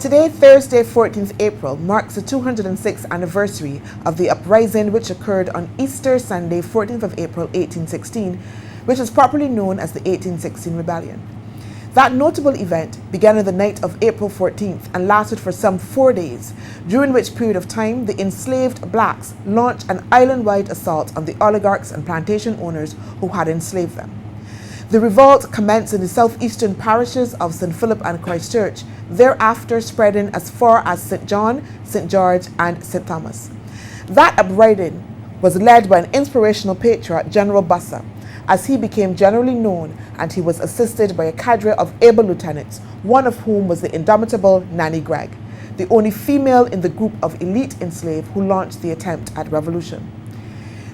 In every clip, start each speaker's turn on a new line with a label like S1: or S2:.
S1: Today, Thursday, 14th April, marks the 206th anniversary of the uprising which occurred on Easter Sunday, 14th of April, 1816, which is properly known as the 1816 Rebellion. That notable event began on the night of April 14th and lasted for some 4 days, during which period of time the enslaved blacks launched an island-wide assault on the oligarchs and plantation owners who had enslaved them. The revolt commenced in the southeastern parishes of St. Philip and Christchurch, thereafter spreading as far as St. John, St. George, and St. Thomas. That uprising was led by an inspirational patriot, General Bussa, as he became generally known, and he was assisted by a cadre of able lieutenants, one of whom was the indomitable Nanny Gregg, the only female in the group of elite enslaved who launched the attempt at revolution.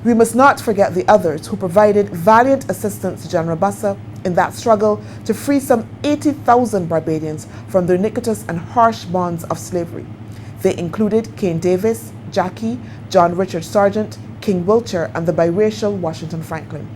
S1: We must not forget the others who provided valiant assistance to General Bussa in that struggle to free some 80,000 Barbadians from the iniquitous and harsh bonds of slavery. They included Cain Davis, Jackie, John Richard Sargent, King Wiltshire, and the biracial Washington Franklin.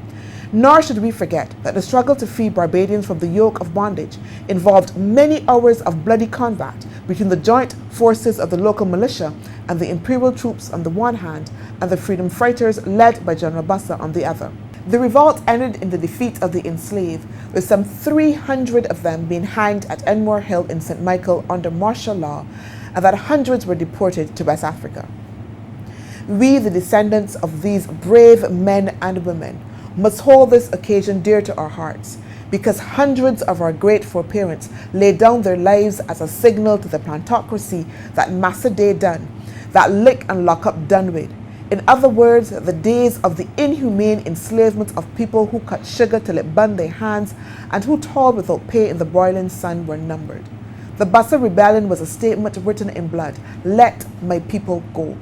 S1: Nor should we forget that the struggle to free Barbadians from the yoke of bondage involved many hours of bloody combat between the joint forces of the local militia and the imperial troops on the one hand, and the freedom fighters led by General Bussa on the other. The revolt ended in the defeat of the enslaved, with some 300 of them being hanged at Enmore Hill in St. Michael under martial law, and that hundreds were deported to West Africa. We, the descendants of these brave men and women, must hold this occasion dear to our hearts, because hundreds of our great foreparents laid down their lives as a signal to the plantocracy that Massa Day done, that lick and lock up done with. In other words, the days of the inhumane enslavement of people who cut sugar till it burned their hands and who toiled without pay in the broiling sun were numbered. The Bussa Rebellion was a statement written in blood: let my people go.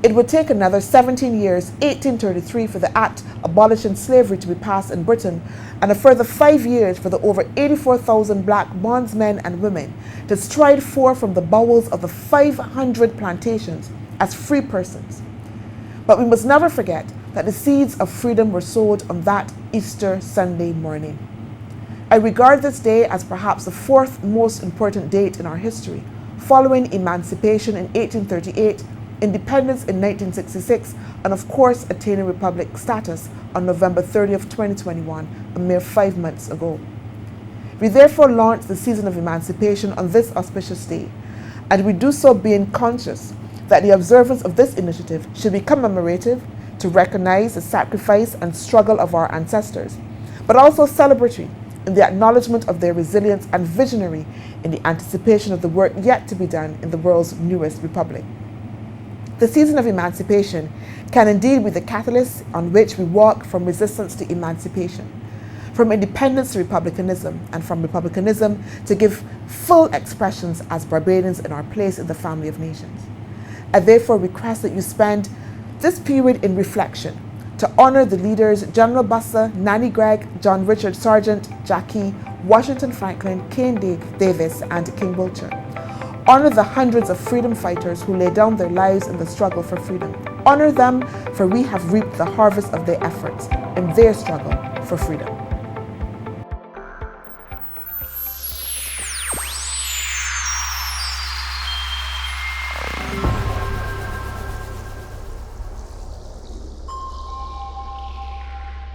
S1: It would take another 17 years, 1833, for the Act abolishing slavery to be passed in Britain, and a further 5 years for the over 84,000 black bondsmen and women to stride forth from the bowels of the 500 plantations as free persons. But we must never forget that the seeds of freedom were sowed on that Easter Sunday morning. I regard this day as perhaps the fourth most important date in our history, following Emancipation in 1838, independence in 1966, and of course attaining republic status on November 30th, 2021, a mere 5 months ago. We therefore launched the season of emancipation on this auspicious day, and we do so being conscious that the observance of this initiative should be commemorative to recognize the sacrifice and struggle of our ancestors, but also celebratory in the acknowledgement of their resilience and visionary in the anticipation of the work yet to be done in the world's newest republic. The season of emancipation can indeed be the catalyst on which we walk from resistance to emancipation, from independence to republicanism, and from republicanism to give full expressions as Barbadians in our place in the family of nations. I therefore request that you spend this period in reflection to honor the leaders General Bussa, Nanny Gregg, John Richard Sargent, Jackie, Washington Franklin, Cain Davis, and King Wiltshire. Honor the hundreds of freedom fighters who laid down their lives in the struggle for freedom. Honor them, for we have reaped the harvest of their efforts in their struggle for freedom.